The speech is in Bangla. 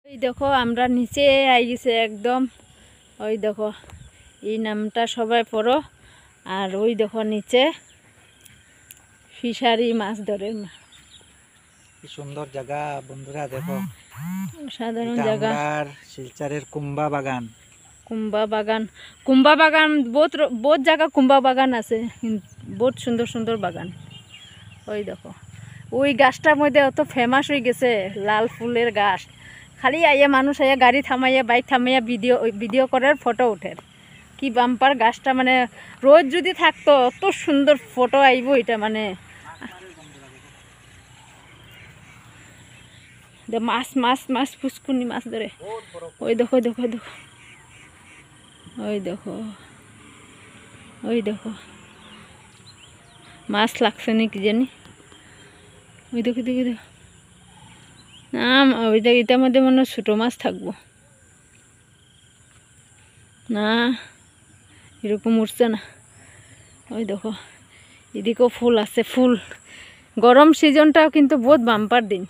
এই দেখো আমরা নিচে আই গেছে একদম। ওই দেখো এই নামটা সবাই পড়ো। আর ওই দেখো নিচে ফিশারি মাছ ধরে। কি সুন্দর জায়গা বন্ধুরা, দেখো সাধারণ এটা জায়গা। আমরার শিলচরের কুম্বা বাগান। কুম্বা বাগান বহুত জায়গা কুম্বা বাগান আছে, বহুত সুন্দর সুন্দর বাগান। ওই দেখো ওই গাছটার মধ্যে অত ফেমাস হয়ে গেছে, লাল ফুলের গাছ। খালি আইয়া মানুষ আইয়া গাড়ি থামাইয়া বাইক থামাইয়া ভিডিও করার ফটো উঠে। কি বাম্পার গাছটা, মানে রোজ যদি থাকতো অত সুন্দর ফটো আইব। এটা মানে মাছ মাছ মাছ পুষ্কুনি মাছ ধরে। ওই দেখো দেখো দেখো, ওই দেখো ওই দেখো মাছ লাগছে নাকি জানি। ওই দেখো দেখো দেখো, না ওই দেখ এটার মধ্যে মনে হয় ছোটো মাছ থাকবো না, এরকম উঠছে না। ওই দেখো এদিকেও ফুল আছে, ফুল। গরম সিজনটাও কিন্তু বহুত বাম্পার দিন।